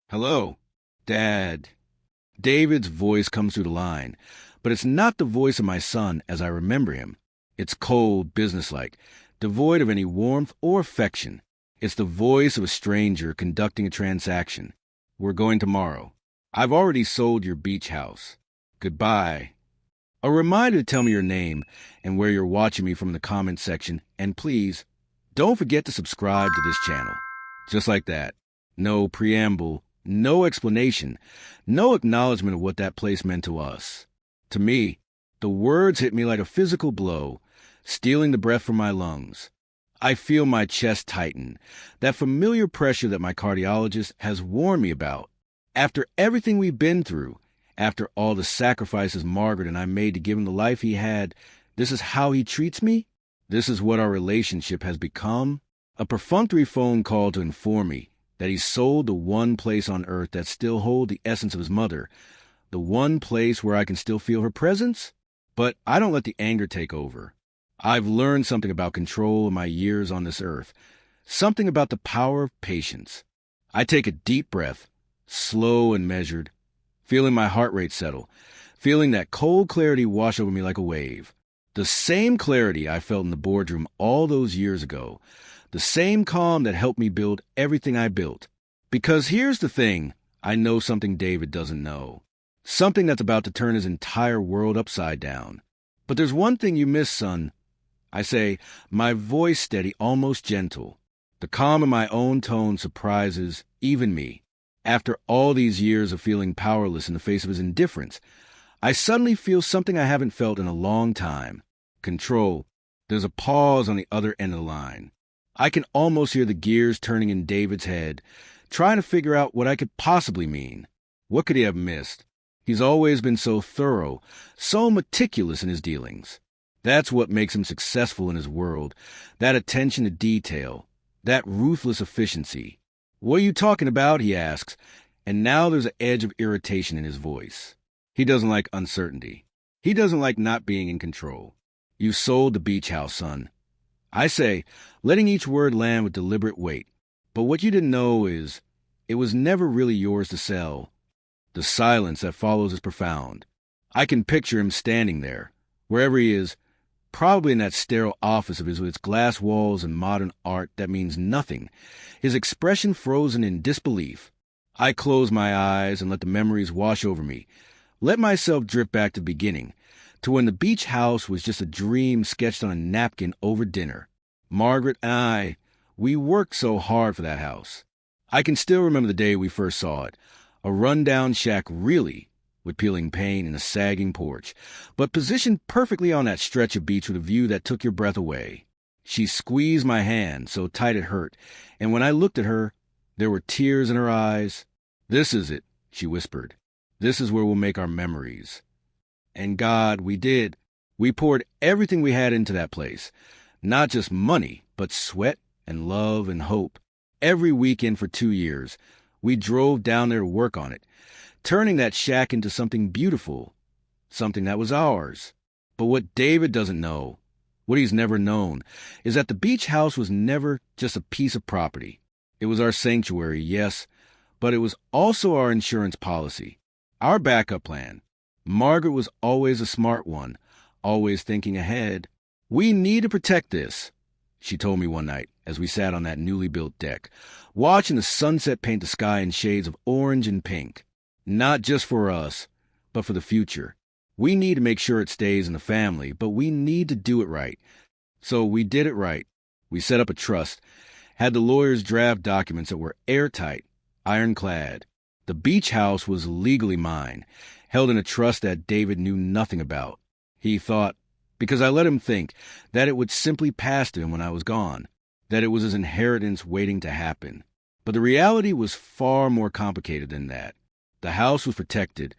Hello, Dad. David's voice comes through the line, but it's not the voice of my son as I remember him. It's cold, businesslike, devoid of any warmth or affection. It's the voice of a stranger conducting a transaction. We're going tomorrow. I've already sold your beach house. Goodbye. A reminder to tell me your name and where you're watching me from the comment section, and please, don't forget to subscribe to this channel. Just like that. No preamble. No explanation, no acknowledgement of what that place meant to us. To me, the words hit me like a physical blow, stealing the breath from my lungs. I feel my chest tighten, that familiar pressure that my cardiologist has warned me about. After everything we've been through, after all the sacrifices Margaret and I made to give him the life he had, this is how he treats me? This is what our relationship has become? A perfunctory phone call to inform me that he sold the one place on earth that still holds the essence of his mother, the one place where I can still feel her presence? But I don't let the anger take over. I've learned something about control in my years on this earth, something about the power of patience. I take a deep breath, slow and measured, feeling my heart rate settle, feeling that cold clarity wash over me like a wave. The same clarity I felt in the boardroom all those years ago, the same calm that helped me build everything I built. Because here's the thing, I know something David doesn't know. Something that's about to turn his entire world upside down. But there's one thing you miss, son. I say, my voice steady, almost gentle. The calm in my own tone surprises even me. After all these years of feeling powerless in the face of his indifference, I suddenly feel something I haven't felt in a long time. Control. There's a pause on the other end of the line. I can almost hear the gears turning in David's head, trying to figure out what I could possibly mean. What could he have missed? He's always been so thorough, so meticulous in his dealings. That's what makes him successful in his world, that attention to detail, that ruthless efficiency. What are you talking about? He asks, and now there's an edge of irritation in his voice. He doesn't like uncertainty. He doesn't like not being in control. You sold the beach house, son. I say, letting each word land with deliberate weight. But what you didn't know is, it was never really yours to sell. The silence that follows is profound. I can picture him standing there, wherever he is, probably in that sterile office of his with its glass walls and modern art that means nothing, his expression frozen in disbelief. I close my eyes and let the memories wash over me, let myself drift back to the beginning, to when the beach house was just a dream sketched on a napkin over dinner. Margaret and we worked so hard for that house. I can still remember the day we first saw it. A run-down shack, really, with peeling paint and a sagging porch, but positioned perfectly on that stretch of beach with a view that took your breath away. She squeezed my hand so tight it hurt, and when I looked at her, there were tears in her eyes. "This is it," she whispered. "This is where we'll make our memories." And God, we did. We poured everything we had into that place. Not just money, but sweat and love and hope. Every weekend for 2 years, we drove down there to work on it, turning that shack into something beautiful, something that was ours. But what David doesn't know, what he's never known, is that the beach house was never just a piece of property. It was our sanctuary, yes, but it was also our insurance policy, our backup plan. Margaret was always a smart one, always thinking ahead. "We need to protect this," she told me one night as we sat on that newly built deck, watching the sunset paint the sky in shades of orange and pink. "Not just for us, but for the future. We need to make sure it stays in the family, but we need to do it right." So we did it right. We set up a trust, had the lawyers draft documents that were airtight, ironclad. The beach house was legally mine, held in a trust that David knew nothing about. He thought, because I let him think, that it would simply pass to him when I was gone, that it was his inheritance waiting to happen. But the reality was far more complicated than that. The house was protected,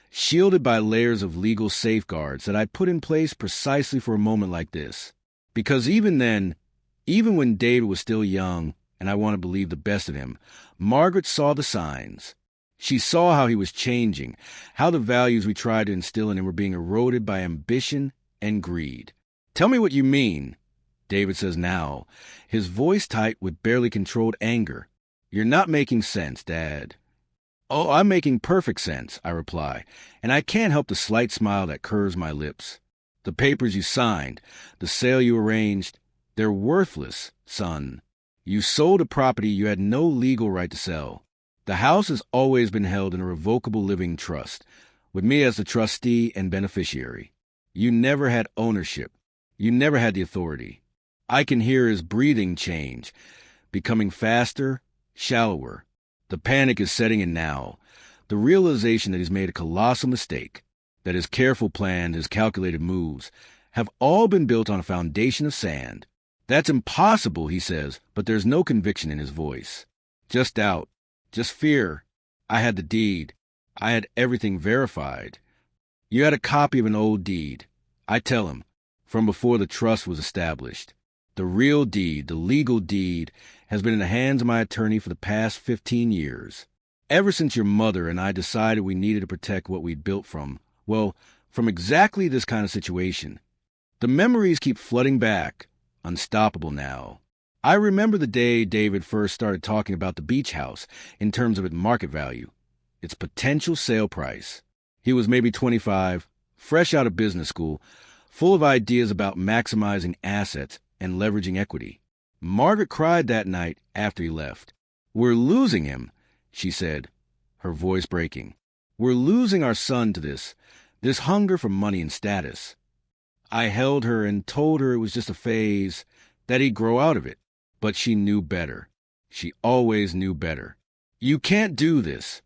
shielded by layers of legal safeguards that I put in place precisely for a moment like this. Because even then, even when David was still young, and I want to believe the best of him, Margaret saw the signs. She saw how he was changing, how the values we tried to instill in him were being eroded by ambition and greed. "Tell me what you mean," David says now, his voice tight with barely controlled anger. "You're not making sense, Dad." Oh, I'm making perfect sense, I reply, and I can't help the slight smile that curves my lips. The papers you signed, the sale you arranged, they're worthless, son. You sold a property you had no legal right to sell. The house has always been held in a revocable living trust, with me as the trustee and beneficiary. You never had ownership. You never had the authority. I can hear his breathing change, becoming faster, shallower. The panic is setting in now. The realization that he's made a colossal mistake, that his careful plan, his calculated moves, have all been built on a foundation of sand. That's impossible, he says, but there's no conviction in his voice. Just doubt. Just fear. I had the deed. I had everything verified. You had a copy of an old deed. I tell him, from before the trust was established. The real deed, the legal deed, has been in the hands of my attorney for the past 15 years. Ever since your mother and I decided we needed to protect what we'd built from exactly this kind of situation. The memories keep flooding back, unstoppable now. I remember the day David first started talking about the beach house in terms of its market value, its potential sale price. He was maybe 25, fresh out of business school, full of ideas about maximizing assets and leveraging equity. Margaret cried that night after he left. "We're losing him," she said, her voice breaking. "We're losing our son to this hunger for money and status." I held her and told her it was just a phase, that he'd grow out of it. But she knew better. She always knew better. "You can't do this,"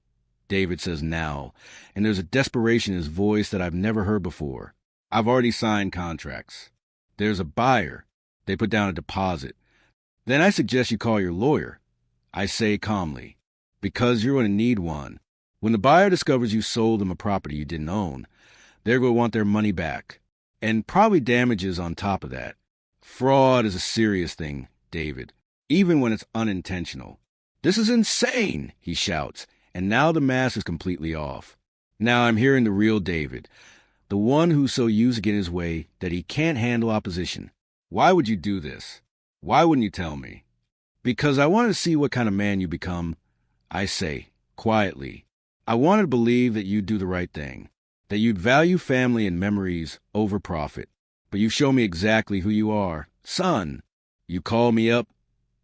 David says now, and there's a desperation in his voice that I've never heard before. "I've already signed contracts. There's a buyer. They put down a deposit. Then I suggest you call your lawyer," I say calmly, "because you're going to need one. When the buyer discovers you sold them a property you didn't own, they're going to want their money back, and probably damages on top of that. Fraud is a serious thing, David, even when it's unintentional." "This is insane," he shouts, and now the mask is completely off. Now I'm hearing the real David, the one who's so used to getting his way that he can't handle opposition. "Why would you do this? Why wouldn't you tell me?" "Because I wanted to see what kind of man you become," I say, quietly. "I wanted to believe that you'd do the right thing, that you'd value family and memories over profit. But you show me exactly who you are. Son, you called me up,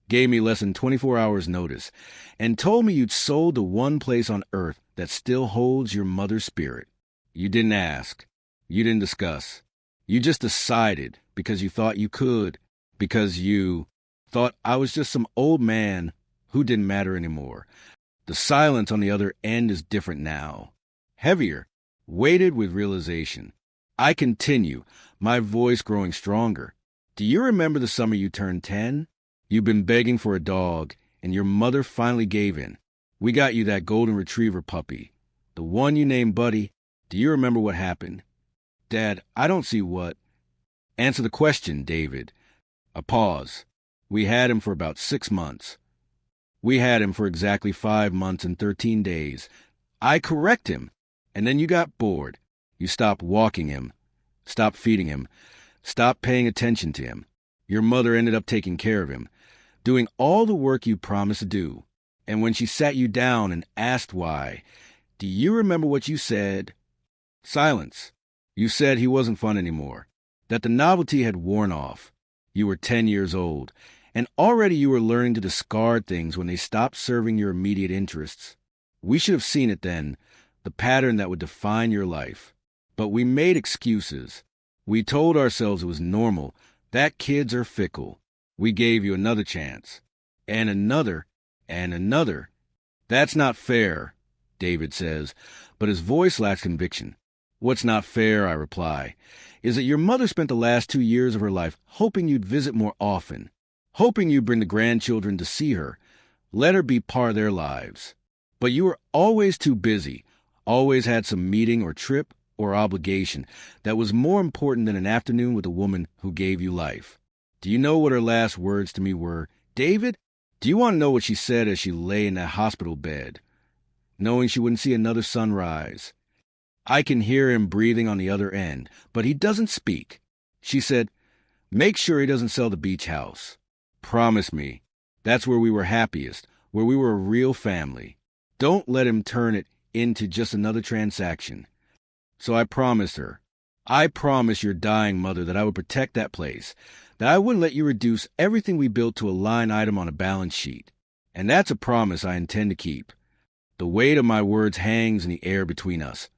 gave me less than 24 hours' notice, and told me you'd sold the one place on earth that still holds your mother's spirit. You didn't ask. You didn't discuss. You just decided because you thought you could, because you thought I was just some old man who didn't matter anymore. The silence on the other end is different now. Heavier, weighted with realization. I continue, my voice growing stronger. "Do you remember the summer you turned 10? You've been begging for a dog, and your mother finally gave in. We got you that golden retriever puppy, the one you named Buddy. Do you remember what happened?" "Dad, I don't see what—" "Answer the question, David." A pause. "We had him for about 6 months. We had him for exactly 5 months and 13 days. I correct him. And then you got bored. You stopped walking him, stopped feeding him, stopped paying attention to him. Your mother ended up taking care of him, doing all the work you promised to do. And when she sat you down and asked why, do you remember what you said?" Silence. "You said he wasn't fun anymore, that the novelty had worn off. You were 10 years old, and already you were learning to discard things when they stopped serving your immediate interests. We should have seen it then, the pattern that would define your life. But we made excuses. We told ourselves it was normal, that kids are fickle. We gave you another chance. And another, and another. That's not fair, David says, but his voice lacks conviction. What's not fair, I reply, is that your mother spent the last 2 years of her life hoping you'd visit more often, hoping you'd bring the grandchildren to see her, let her be part of their lives. But you were always too busy, always had some meeting or trip or obligation that was more important than an afternoon with a woman who gave you life. Do you know what her last words to me were? David, do you want to know what she said as she lay in that hospital bed, knowing she wouldn't see another sunrise? I can hear him breathing on the other end, but he doesn't speak. She said, make sure he doesn't sell the beach house. Promise me. That's where we were happiest, where we were a real family. Don't let him turn it into just another transaction. So I promised her. I promised your dying mother that I would protect that place, that I wouldn't let you reduce everything we built to a line item on a balance sheet. And that's a promise I intend to keep. The weight of my words hangs in the air between us,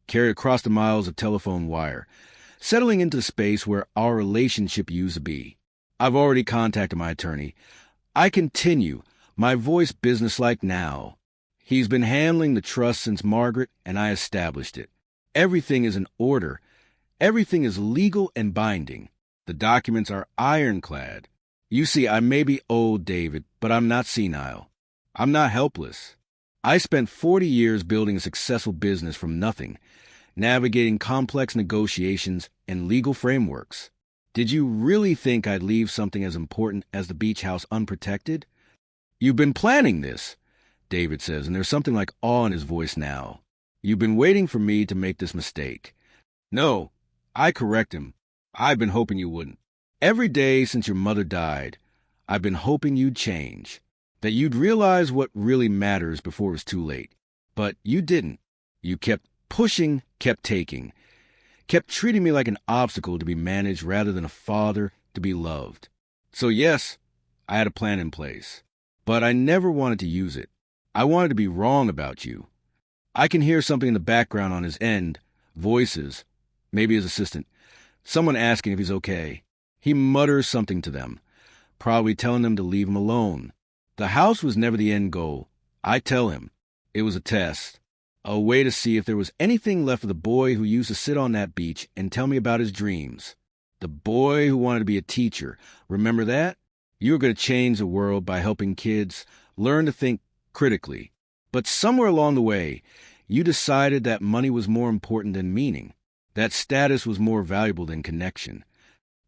carried across the miles of telephone wire, settling into the space where our relationship used to be. I've already contacted my attorney. I continue, my voice businesslike now. He's been handling the trust since Margaret and I established it. Everything is in order. Everything is legal and binding. The documents are ironclad. You see, I may be old, David, but I'm not senile. I'm not helpless. I spent 40 years building a successful business from nothing, navigating complex negotiations and legal frameworks. Did you really think I'd leave something as important as the beach house unprotected? You've been planning this, David says, and there's something like awe in his voice now. You've been waiting for me to make this mistake. No, I correct him. I've been hoping you wouldn't. Every day since your mother died, I've been hoping you'd change, that you'd realize what really matters before it was too late. But you didn't. You kept pushing, kept taking, kept treating me like an obstacle to be managed rather than a father to be loved. So yes, I had a plan in place, but I never wanted to use it. I wanted to be wrong about you. I can hear something in the background on his end, voices, maybe his assistant, someone asking if he's okay. He mutters something to them, probably telling them to leave him alone. The house was never the end goal. I tell him. It was a test. A way to see if there was anything left of the boy who used to sit on that beach and tell me about his dreams. The boy who wanted to be a teacher. Remember that? You were going to change the world by helping kids learn to think critically. But somewhere along the way, you decided that money was more important than meaning, that status was more valuable than connection.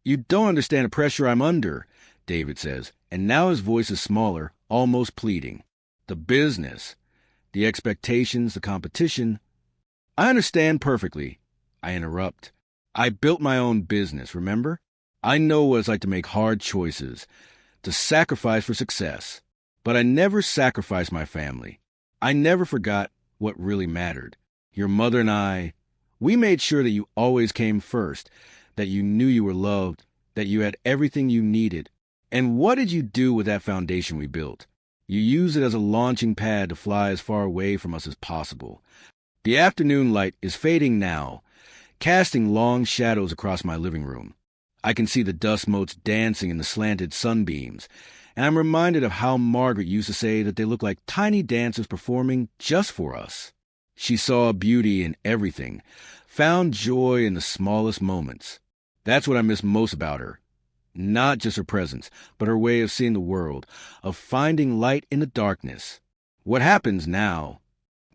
You don't understand the pressure I'm under, David says, and now his voice is smaller, almost pleading. The business, the expectations, the competition. I understand perfectly, I interrupt. I built my own business, remember? I know what it's like to make hard choices, to sacrifice for success. But I never sacrificed my family. I never forgot what really mattered. Your mother and I, we made sure that you always came first, that you knew you were loved, that you had everything you needed. And what did you do with that foundation we built? You used it as a launching pad to fly as far away from us as possible. The afternoon light is fading now, casting long shadows across my living room. I can see the dust motes dancing in the slanted sunbeams, and I'm reminded of how Margaret used to say that they look like tiny dancers performing just for us. She saw beauty in everything, found joy in the smallest moments. That's what I miss most about her. Not just her presence, but her way of seeing the world, of finding light in the darkness. What happens now?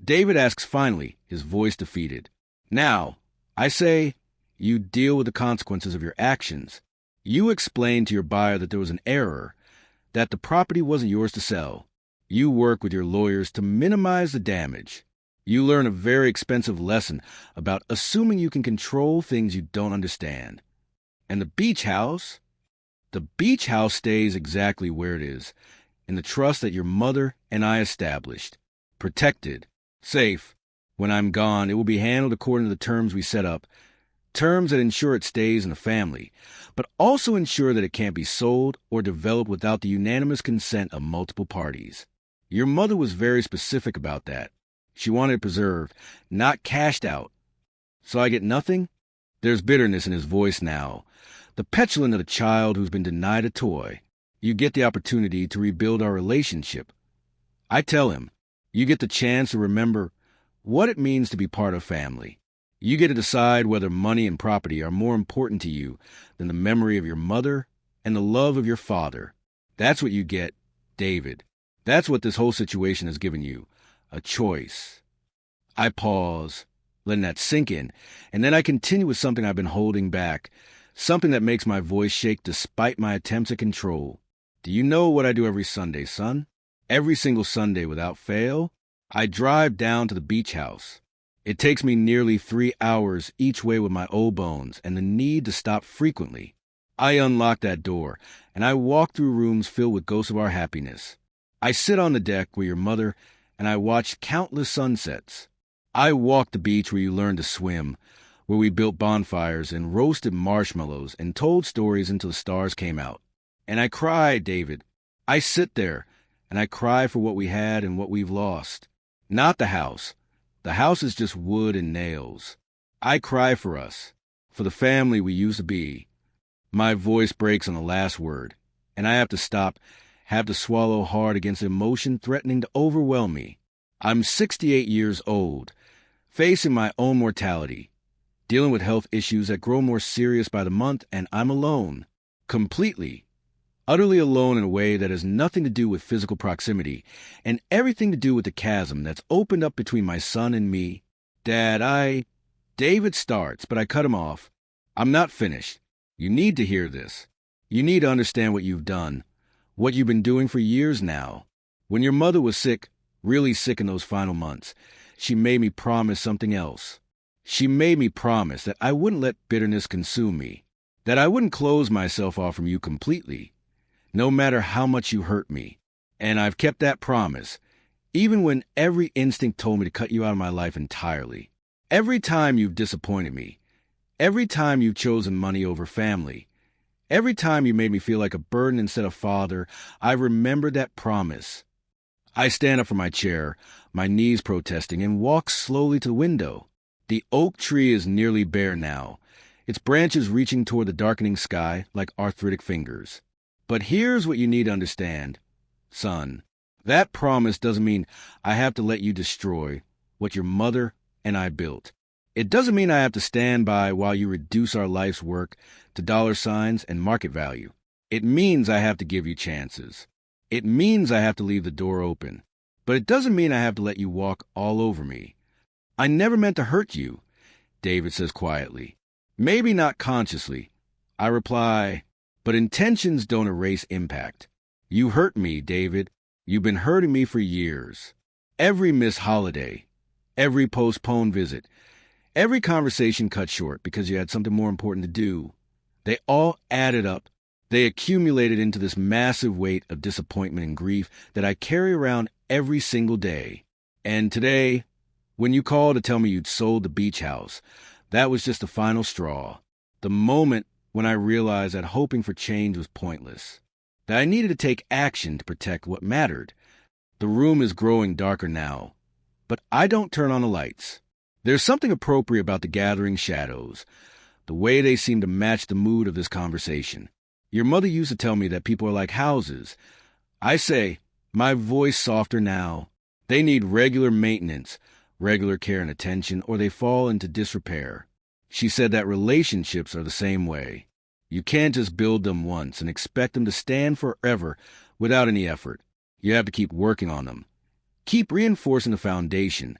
David asks finally, his voice defeated. Now, I say, you deal with the consequences of your actions. You explain to your buyer that there was an error, that the property wasn't yours to sell. You work with your lawyers to minimize the damage. You learn a very expensive lesson about assuming you can control things you don't understand. And the beach house? The beach house stays exactly where it is, in the trust that your mother and I established. Protected. Safe. When I'm gone, it will be handled according to the terms we set up. Terms that ensure it stays in the family, but also ensure that it can't be sold or developed without the unanimous consent of multiple parties. Your mother was very specific about that. She wanted it preserved, not cashed out. So I get nothing? There's bitterness in his voice now, the petulant of a child who's been denied a toy. You get the opportunity to rebuild our relationship. I tell him, you get the chance to remember what it means to be part of family. You get to decide whether money and property are more important to you than the memory of your mother and the love of your father. That's what you get, David. That's what this whole situation has given you, a choice. I pause, letting that sink in, and then I continue with something I've been holding back, something that makes my voice shake despite my attempts at control. Do you know what I do every Sunday, son? Every single Sunday without fail? I drive down to the beach house. It takes me nearly 3 hours each way with my old bones and the need to stop frequently. I unlock that door, and I walk through rooms filled with ghosts of our happiness. I sit on the deck where your mother and I watched countless sunsets. I walked the beach where you learned to swim, where we built bonfires and roasted marshmallows and told stories until the stars came out. And I cried, David. I sit there, and I cry for what we had and what we've lost. Not the house. The house is just wood and nails. I cry for us, for the family we used to be. My voice breaks on the last word, and I have to stop, have to swallow hard against emotion threatening to overwhelm me. I'm 68 years old, facing my own mortality, dealing with health issues that grow more serious by the month, and I'm alone. Completely. Utterly alone in a way that has nothing to do with physical proximity, and everything to do with the chasm that's opened up between my son and me. Dad, David starts, but I cut him off. I'm not finished. You need to hear this. You need to understand what you've done, what you've been doing for years now. When your mother was sick, really sick in those final months, she made me promise something else. She made me promise that I wouldn't let bitterness consume me, that I wouldn't close myself off from you completely, no matter how much you hurt me. And I've kept that promise, even when every instinct told me to cut you out of my life entirely. Every time you've disappointed me, every time you've chosen money over family, every time you made me feel like a burden instead of father, I remembered that promise. I stand up from my chair, my knees protesting, and walk slowly to the window. The oak tree is nearly bare now, its branches reaching toward the darkening sky like arthritic fingers. But here's what you need to understand, son. That promise doesn't mean I have to let you destroy what your mother and I built. It doesn't mean I have to stand by while you reduce our life's work to dollar signs and market value. It means I have to give you chances. It means I have to leave the door open. But it doesn't mean I have to let you walk all over me. I never meant to hurt you, David says quietly. Maybe not consciously. I reply, but intentions don't erase impact. You hurt me, David. You've been hurting me for years. Every missed holiday, every postponed visit, every conversation cut short because you had something more important to do. They all added up. They accumulated into this massive weight of disappointment and grief that I carry around every single day. And today, when you called to tell me you'd sold the beach house, that was just the final straw. The moment when I realized that hoping for change was pointless. That I needed to take action to protect what mattered. The room is growing darker now, but I don't turn on the lights. There's something appropriate about the gathering shadows, the way they seem to match the mood of this conversation. Your mother used to tell me that people are like houses. I say, my voice softer now. They need regular maintenance, regular care and attention, or they fall into disrepair. She said that relationships are the same way. You can't just build them once and expect them to stand forever without any effort. You have to keep working on them. Keep reinforcing the foundation.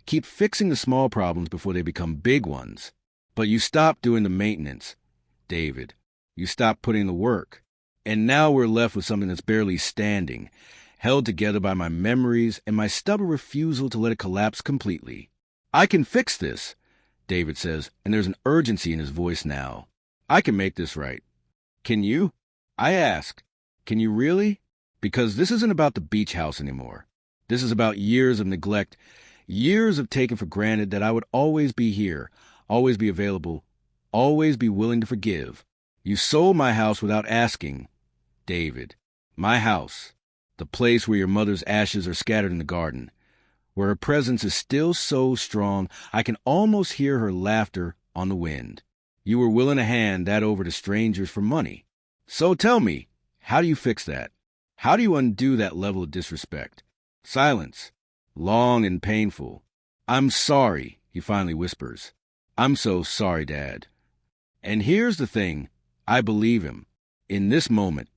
Keep fixing the small problems before they become big ones. But you stop doing the maintenance, David. You stop putting in the work. And now we're left with something that's barely standing, held together by my memories and my stubborn refusal to let it collapse completely. I can fix this, David says, and there's an urgency in his voice now. I can make this right. Can you? I ask. Can you really? Because this isn't about the beach house anymore. This is about years of neglect, years of taking for granted that I would always be here, always be available, always be willing to forgive. You sold my house without asking, David. My house. The place where your mother's ashes are scattered in the garden, where her presence is still so strong I can almost hear her laughter on the wind. You were willing to hand that over to strangers for money. So tell me, how do you fix that? How do you undo that level of disrespect? Silence. Long and painful. I'm sorry, he finally whispers. I'm so sorry, Dad. And here's the thing. I believe him. In this moment,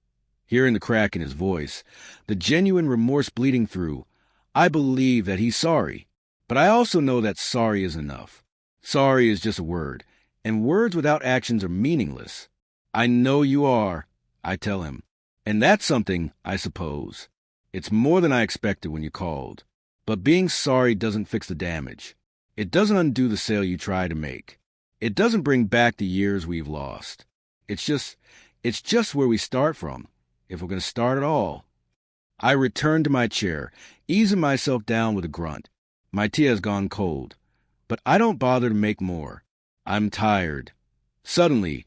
hearing the crack in his voice, the genuine remorse bleeding through, I believe that he's sorry. But I also know that sorry isn't enough. Sorry is just a word, and words without actions are meaningless. I know you are, I tell him. And that's something, I suppose. It's more than I expected when you called. But being sorry doesn't fix the damage. It doesn't undo the sale you tried to make. It doesn't bring back the years we've lost. It's just where we start from, if we're going to start at all. I return to my chair, easing myself down with a grunt. My tea has gone cold, but I don't bother to make more. I'm tired. Suddenly,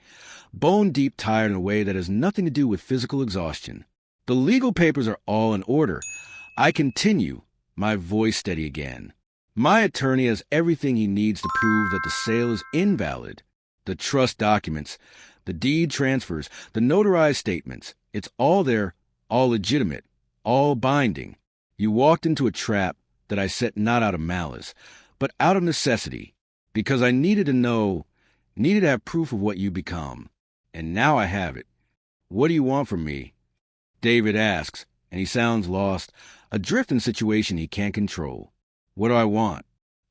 bone-deep tired in a way that has nothing to do with physical exhaustion. The legal papers are all in order. I continue, my voice steady again. My attorney has everything he needs to prove that the sale is invalid. The trust documents, the deed transfers, the notarized statements. It's all there, all legitimate, all binding. You walked into a trap that I set not out of malice, but out of necessity, because I needed to have proof of what you become. And now I have it. What do you want from me? David asks, and he sounds lost, adrift in a situation he can't control. What do I want?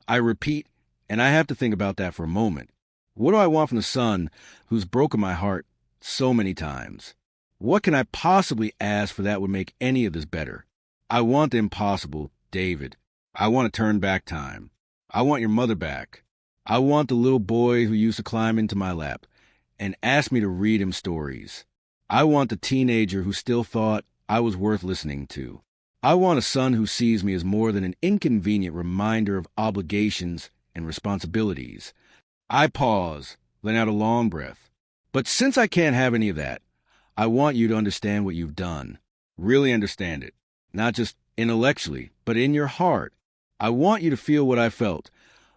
I repeat, and I have to think about that for a moment. What do I want from the son who's broken my heart so many times? What can I possibly ask for that would make any of this better? I want the impossible, David. I want to turn back time. I want your mother back. I want the little boy who used to climb into my lap and ask me to read him stories. I want the teenager who still thought I was worth listening to. I want a son who sees me as more than an inconvenient reminder of obligations and responsibilities. I pause, letting out a long breath. But since I can't have any of that, I want you to understand what you've done. Really understand it. Not just intellectually, but in your heart. I want you to feel what I felt,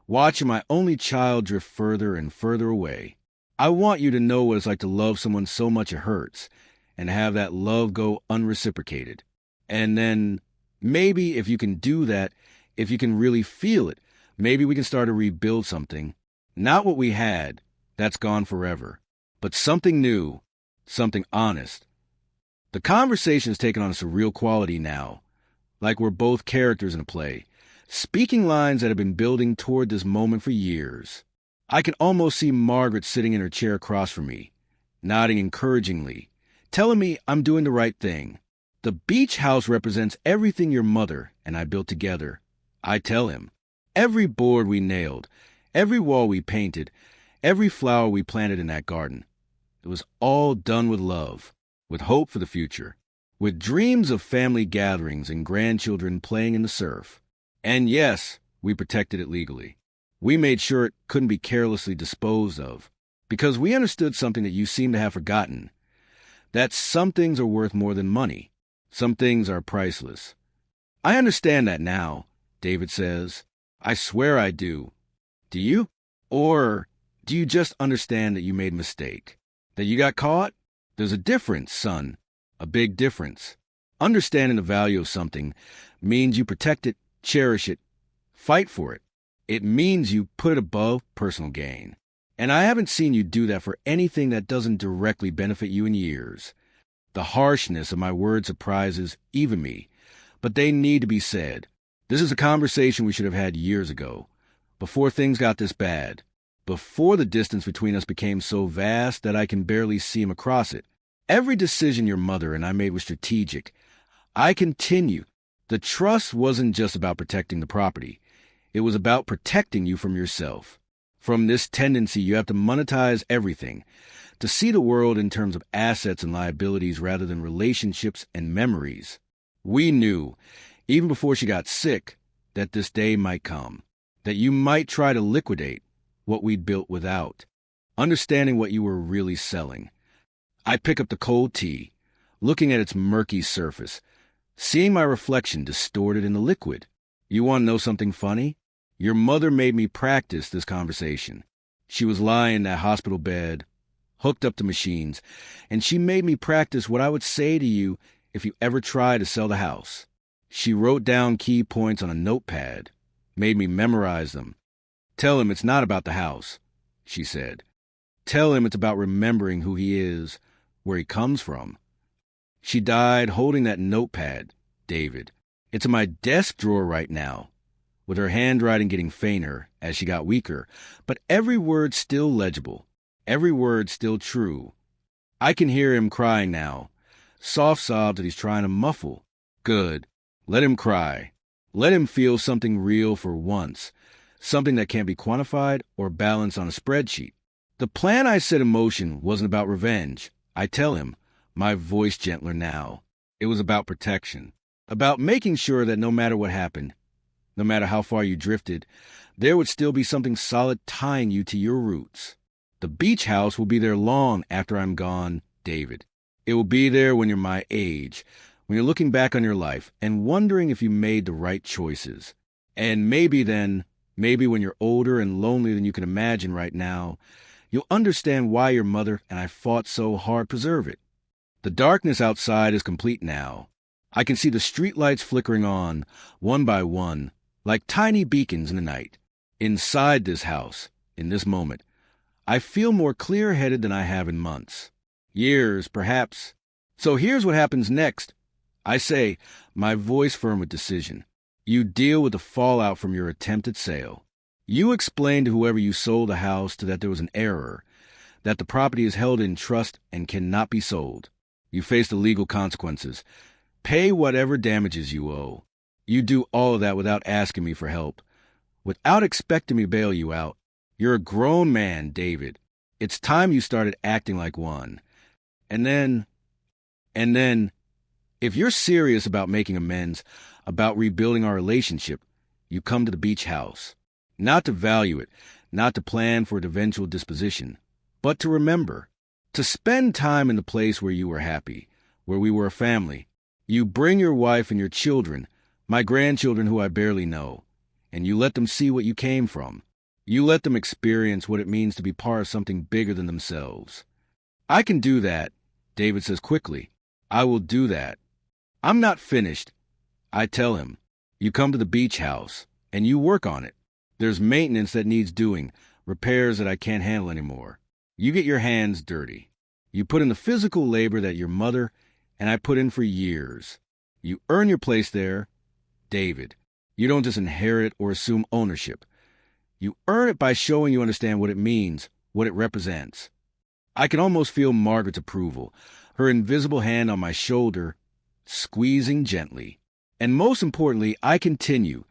watching my only child drift further and further away. I want you to know what it's like to love someone so much it hurts, and have that love go unreciprocated. And then, maybe if you can do that, if you can really feel it, maybe we can start to rebuild something. Not what we had, that's gone forever, but something new, something honest. The conversation's taken on a surreal quality now, like we're both characters in a play, speaking lines that have been building toward this moment for years. I can almost see Margaret sitting in her chair across from me, nodding encouragingly, telling me I'm doing the right thing. The beach house represents everything your mother and I built together. I tell him. Every board we nailed, every wall we painted, every flower we planted in that garden. It was all done with love, with hope for the future, with dreams of family gatherings and grandchildren playing in the surf. And yes, we protected it legally. We made sure it couldn't be carelessly disposed of, because we understood something that you seem to have forgotten, that some things are worth more than money. Some things are priceless. I understand that now, David says. I swear I do. Do you? Or do you just understand that you made a mistake? That you got caught? There's a difference, son. A big difference. Understanding the value of something means you protect it, cherish it, fight for it. It means you put it above personal gain. And I haven't seen you do that for anything that doesn't directly benefit you in years. The harshness of my words surprises even me, but they need to be said. This is a conversation we should have had years ago, before things got this bad, before the distance between us became so vast that I can barely see him across it. Every decision your mother and I made was strategic. I continue. The trust wasn't just about protecting the property. It was about protecting you from yourself, from this tendency you have to monetize everything, to see the world in terms of assets and liabilities rather than relationships and memories. We knew, even before she got sick, that this day might come, that you might try to liquidate what we'd built without, understanding what you were really selling. I pick up the cold tea, looking at its murky surface, seeing my reflection distorted in the liquid. You want to know something funny? Your mother made me practice this conversation. She was lying in that hospital bed, hooked up to machines, and she made me practice what I would say to you if you ever tried to sell the house. She wrote down key points on a notepad, made me memorize them. Tell him it's not about the house, she said. Tell him it's about remembering who he is, where he comes from. She died holding that notepad, David. It's in my desk drawer right now, with her handwriting getting fainter as she got weaker, but every word still legible, every word still true. I can hear him crying now, soft sobs that he's trying to muffle. Good. Let him cry. Let him feel something real for once, something that can't be quantified or balanced on a spreadsheet. The plan I set in motion wasn't about revenge. I tell him, my voice gentler now. It was about protection. about making sure that no matter what happened, no matter how far you drifted, there would still be something solid tying you to your roots. The beach house will be there long after I'm gone, David. It will be there when you're my age, when you're looking back on your life and wondering if you made the right choices. And maybe then, maybe when you're older and lonelier than you can imagine right now, you'll understand why your mother and I fought so hard to preserve it. The darkness outside is complete now. I can see the streetlights flickering on, one by one, like tiny beacons in the night. Inside this house, in this moment, I feel more clear-headed than I have in months. Years, perhaps. So here's what happens next. I say, my voice firm with decision. You deal with the fallout from your attempted sale. You explain to whoever you sold the house to that there was an error, that the property is held in trust and cannot be sold. You face the legal consequences. Pay whatever damages you owe. You do all of that without asking me for help, without expecting me to bail you out. You're a grown man, David. It's time you started acting like one. And then, if you're serious about making amends, about rebuilding our relationship, you come to the beach house. Not to value it, not to plan for its eventual disposition, but to remember, to spend time in the place where you were happy, where we were a family. You bring your wife and your children, my grandchildren who I barely know, and you let them see what you came from. You let them experience what it means to be part of something bigger than themselves. I can do that, David says quickly. I will do that. I'm not finished. I tell him, you come to the beach house, and you work on it. There's maintenance that needs doing, repairs that I can't handle anymore. You get your hands dirty. You put in the physical labor that your mother and I put in for years. You earn your place there, David. You don't just inherit it or assume ownership. You earn it by showing you understand what it means, what it represents. I can almost feel Margaret's approval, her invisible hand on my shoulder, squeezing gently. And most importantly, I continue.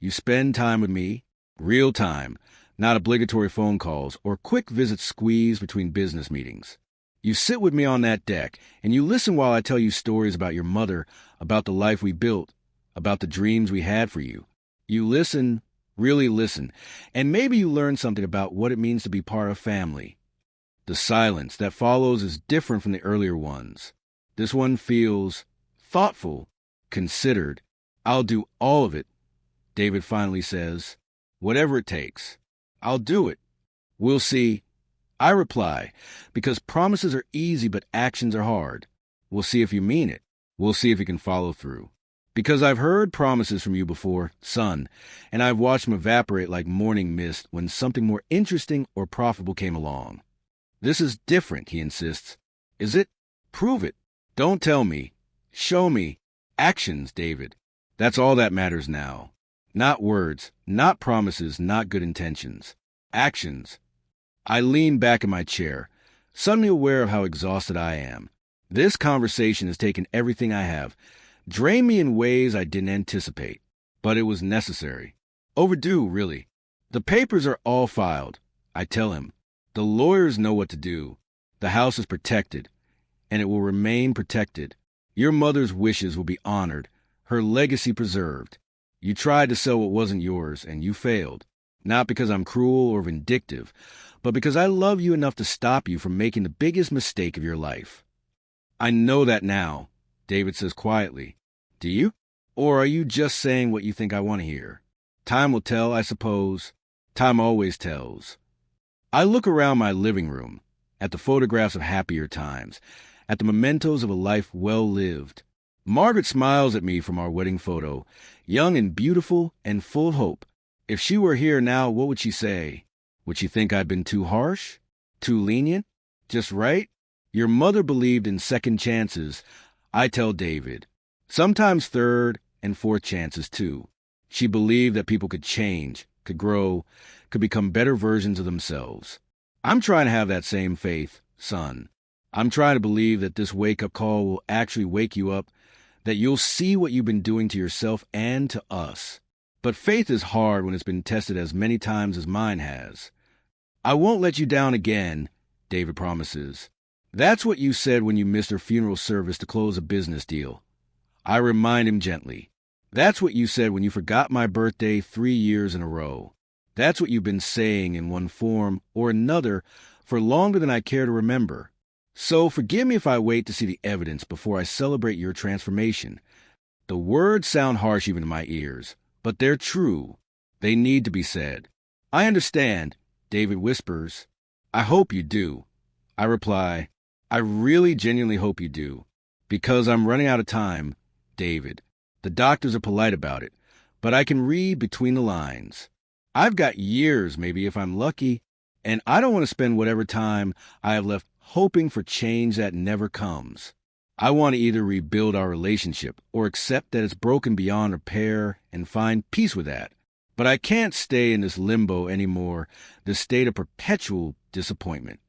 You spend time with me, real time, not obligatory phone calls or quick visits squeezed between business meetings. You sit with me on that deck, and you listen while I tell you stories about your mother, about the life we built, about the dreams we had for you. You listen, really listen, and maybe you learn something about what it means to be part of family. The silence that follows is different from the earlier ones. This one feels thoughtful, considered. I'll do all of it, David finally says. Whatever it takes. I'll do it. We'll see. I reply, because promises are easy but actions are hard. We'll see if you mean it. We'll see if you can follow through. Because I've heard promises from you before, son, and I've watched them evaporate like morning mist when something more interesting or profitable came along. This is different, he insists. Is it? Prove it. Don't tell me. Show me. Actions, David. That's all that matters now. Not words, not promises, not good intentions. Actions. I lean back in my chair, suddenly aware of how exhausted I am. This conversation has taken everything I have, drained me in ways I didn't anticipate. But it was necessary. Overdue, really. The papers are all filed, I tell him. The lawyers know what to do. The house is protected, and it will remain protected. Your mother's wishes will be honored, her legacy preserved. You tried to sell what wasn't yours, and you failed. Not because I'm cruel or vindictive, but because I love you enough to stop you from making the biggest mistake of your life. I know that now, David says quietly. Do you? Or are you just saying what you think I want to hear? Time will tell, I suppose. Time always tells. I look around my living room, at the photographs of happier times, at the mementos of a life well lived. Margaret smiles at me from our wedding photo, young and beautiful and full of hope. If she were here now, what would she say? Would she think I'd been too harsh? Too lenient? Just right? Your mother believed in second chances, I tell David. Sometimes third and fourth chances, too. She believed that people could change, could grow, could become better versions of themselves. I'm trying to have that same faith, son. I'm trying to believe that this wake-up call will actually wake you up, that you'll see what you've been doing to yourself and to us. But faith is hard when it's been tested as many times as mine has. I won't let you down again, David promises. That's what you said when you missed her funeral service to close a business deal. I remind him gently. That's what you said when you forgot my birthday 3 years in a row. That's what you've been saying in one form or another for longer than I care to remember. So forgive me if I wait to see the evidence before I celebrate your transformation. The words sound harsh even to my ears, but they're true. They need to be said. I understand, David whispers. I hope you do. I reply, I really genuinely hope you do. Because I'm running out of time, David. The doctors are polite about it, but I can read between the lines. I've got years, maybe if I'm lucky, and I don't want to spend whatever time I have left hoping for change that never comes. I want to either rebuild our relationship or accept that it's broken beyond repair and find peace with that. But I can't stay in this limbo anymore, this state of perpetual disappointment.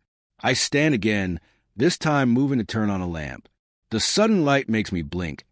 I stand again, this time moving to turn on a lamp. The sudden light makes me blink,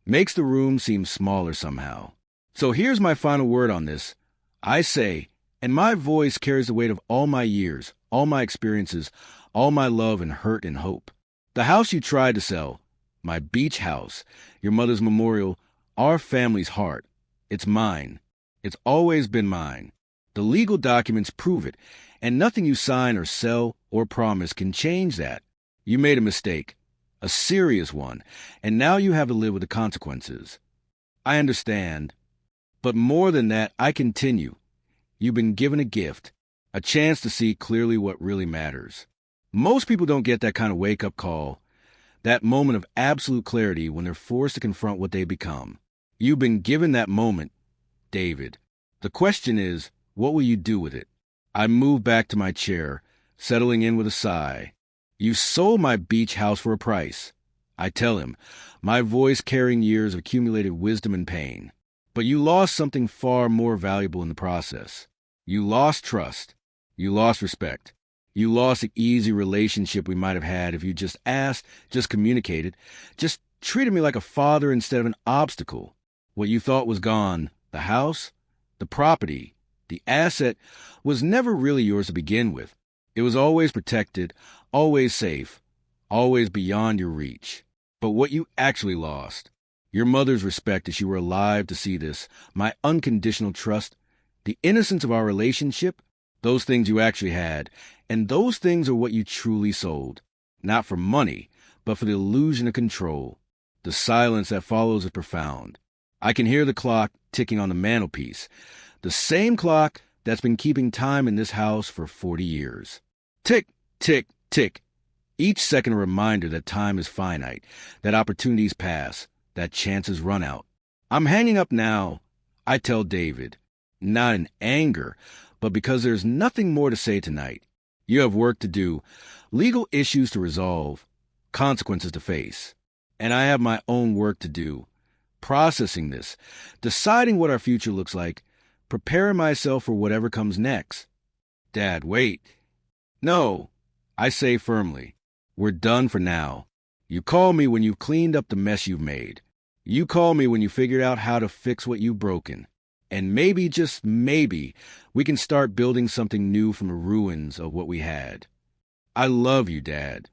makes the room seem smaller somehow. So here's my final word on this. I say, and my voice carries the weight of all my years, all my experiences, all my love and hurt and hope. The house you tried to sell, my beach house, your mother's memorial, our family's heart, it's mine. It's always been mine. The legal documents prove it, and nothing you sign or sell or promise can change that. You made a mistake, a serious one, and now you have to live with the consequences. I understand. But more than that, I continue. You've been given a gift, a chance to see clearly what really matters. Most people don't get that kind of wake-up call, that moment of absolute clarity when they're forced to confront what they become. You've been given that moment, David. The question is, what will you do with it? I move back to my chair, settling in with a sigh. You sold my beach house for a price. I tell him, my voice carrying years of accumulated wisdom and pain. But you lost something far more valuable in the process. You lost trust. You lost respect. You lost the easy relationship we might have had if you just asked, just communicated, just treated me like a father instead of an obstacle. What you thought was gone, the house, the property, the asset, was never really yours to begin with. It was always protected, always safe, always beyond your reach. But what you actually lost, your mother's respect as you were alive to see this, my unconditional trust, the innocence of our relationship, those things you actually had, and those things are what you truly sold. Not for money, but for the illusion of control. The silence that follows is profound. I can hear the clock ticking on the mantelpiece, the same clock that's been keeping time in this house for 40 years. Tick, tick, tick. Each second a reminder that time is finite, that opportunities pass, that chances run out. I'm hanging up now, I tell David, not in anger, but because there's nothing more to say tonight. You have work to do, legal issues to resolve, consequences to face. And I have my own work to do, processing this, deciding what our future looks like, preparing myself for whatever comes next. Dad, wait. No, I say firmly. We're done for now. You call me when you've cleaned up the mess you've made. You call me when you figured out how to fix what you've broken. And maybe, just maybe, we can start building something new from the ruins of what we had. I love you, Dad.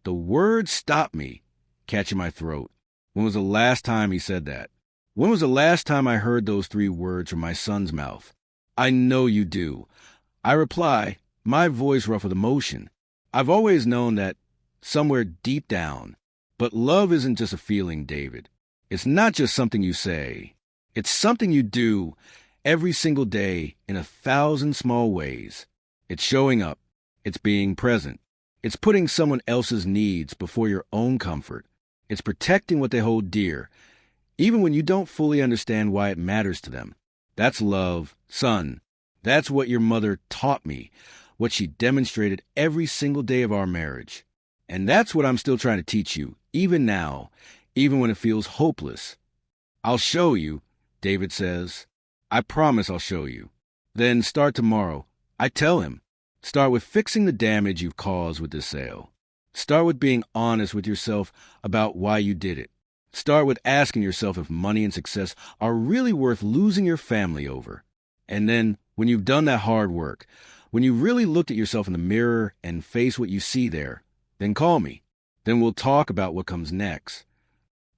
The words stopped me, catching my throat. When was the last time he said that? When was the last time I heard those 3 words from my son's mouth? I know you do. I reply, my voice rough with emotion. I've always known that somewhere deep down. But love isn't just a feeling, David. It's not just something you say. It's something you do every single day in 1,000 small ways. It's showing up. It's being present. It's putting someone else's needs before your own comfort. It's protecting what they hold dear, even when you don't fully understand why it matters to them. That's love, son. That's what your mother taught me, what she demonstrated every single day of our marriage. And that's what I'm still trying to teach you, even now, even when it feels hopeless. I'll show you, David says. I promise I'll show you. Then start tomorrow. I tell him. Start with fixing the damage you've caused with this sale. Start with being honest with yourself about why you did it. Start with asking yourself if money and success are really worth losing your family over. And then, when you've done that hard work, when you've really looked at yourself in the mirror and face what you see there, then call me. Then we'll talk about what comes next.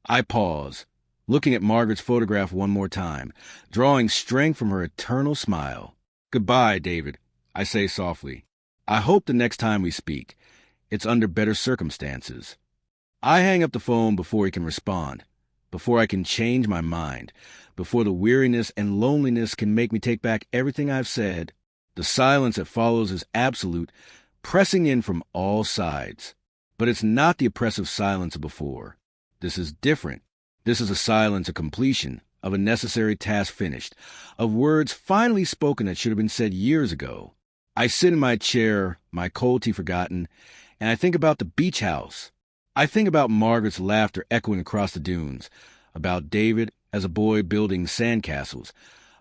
I pause, looking at Margaret's photograph one more time, drawing strength from her eternal smile. "Goodbye, David," I say softly. "I hope the next time we speak, it's under better circumstances." I hang up the phone before he can respond, before I can change my mind, before the weariness and loneliness can make me take back everything I've said. The silence that follows is absolute, pressing in from all sides. But it's not the oppressive silence of before. This is different. This is a silence of completion, of a necessary task finished, of words finally spoken that should have been said years ago. I sit in my chair, my cold tea forgotten, and I think about the beach house. I think about Margaret's laughter echoing across the dunes, about David as a boy building sandcastles,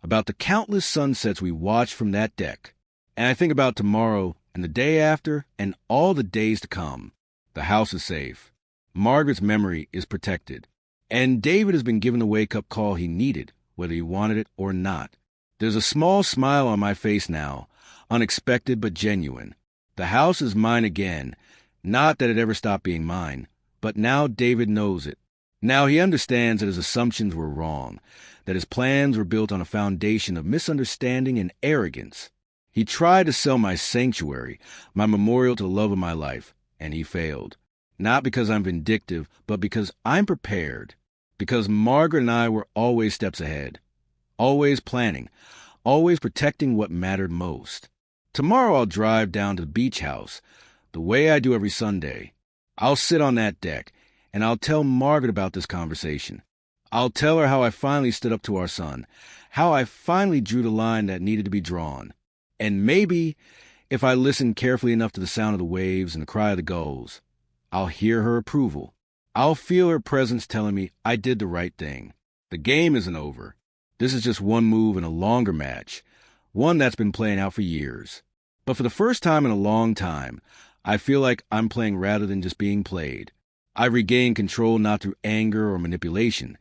about the countless sunsets we watched from that deck. And I think about tomorrow and the day after and all the days to come. The house is safe. Margaret's memory is protected. And David has been given the wake-up call he needed, whether he wanted it or not. There's a small smile on my face now, unexpected but genuine. The house is mine again, not that it ever stopped being mine, but now David knows it. Now he understands that his assumptions were wrong, that his plans were built on a foundation of misunderstanding and arrogance. He tried to sell my sanctuary, my memorial to the love of my life, and he failed. Not because I'm vindictive, but because I'm prepared. Because Margaret and I were always steps ahead. Always planning. Always protecting what mattered most. Tomorrow I'll drive down to the beach house, the way I do every Sunday. I'll sit on that deck, and I'll tell Margaret about this conversation. I'll tell her how I finally stood up to our son, how I finally drew the line that needed to be drawn. And maybe, if I listen carefully enough to the sound of the waves and the cry of the gulls, I'll hear her approval. I'll feel her presence telling me I did the right thing. The game isn't over. This is just one move in a longer match, one that's been playing out for years. But for the first time in a long time, I feel like I'm playing rather than just being played. I've regained control not through anger or manipulation,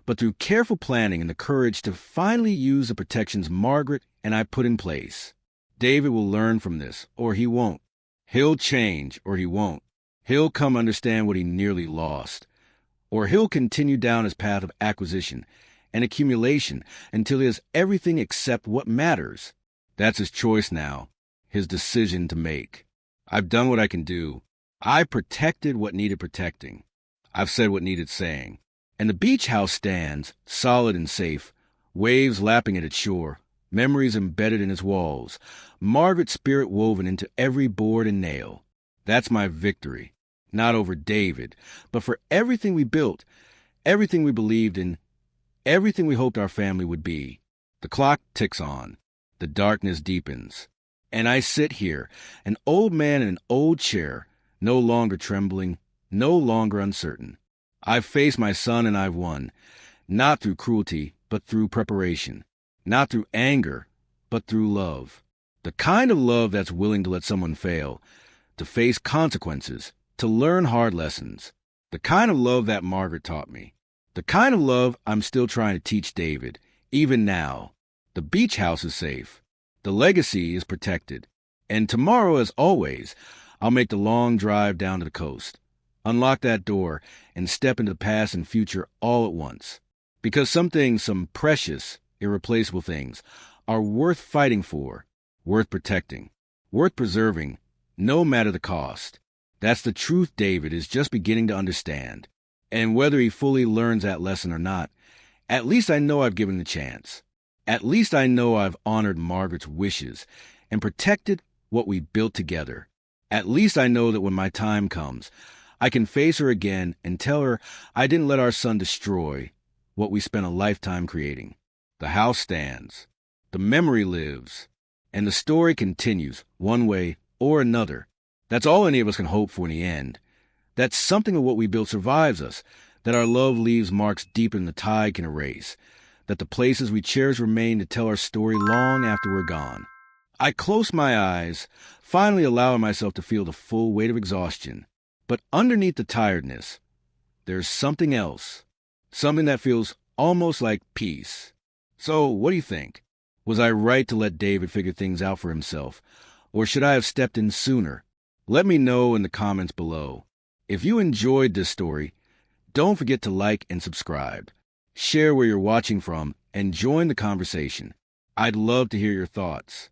but through careful planning and the courage to finally use the protections Margaret and I put in place. David will learn from this, or he won't. He'll change, or he won't. He'll come understand what he nearly lost, or he'll continue down his path of acquisition and accumulation until he has everything except what matters. That's his choice now, his decision to make. I've done what I can do. I protected what needed protecting. I've said what needed saying. And the beach house stands, solid and safe, waves lapping at its shore, memories embedded in its walls, Margaret's spirit woven into every board and nail. That's my victory. Not over David, but for everything we built, everything we believed in, everything we hoped our family would be. The clock ticks on. The darkness deepens. And I sit here, an old man in an old chair, no longer trembling, no longer uncertain. I've faced my son and I've won, not through cruelty, but through preparation. Not through anger, but through love. The kind of love that's willing to let someone fail, to face consequences, to learn hard lessons. The kind of love that Margaret taught me. The kind of love I'm still trying to teach David, even now. The beach house is safe. The legacy is protected. And tomorrow, as always, I'll make the long drive down to the coast, unlock that door, and step into the past and future all at once. Because some things, some precious, irreplaceable things, are worth fighting for, worth protecting, worth preserving, no matter the cost. That's the truth David is just beginning to understand. And whether he fully learns that lesson or not, at least I know I've given him a chance. At least I know I've honored Margaret's wishes and protected what we built together. At least I know that when my time comes, I can face her again and tell her I didn't let our son destroy what we spent a lifetime creating. The house stands. The memory lives. And the story continues, one way or another. That's all any of us can hope for in the end. That something of what we built survives us, that our love leaves marks deeper than the tide can erase, that the places we cherish remain to tell our story long after we're gone. I close my eyes, finally allowing myself to feel the full weight of exhaustion. But underneath the tiredness, there's something else, something that feels almost like peace. So, what do you think? Was I right to let David figure things out for himself, or should I have stepped in sooner? Let me know in the comments below. If you enjoyed this story, don't forget to like and subscribe. Share where you're watching from and join the conversation. I'd love to hear your thoughts.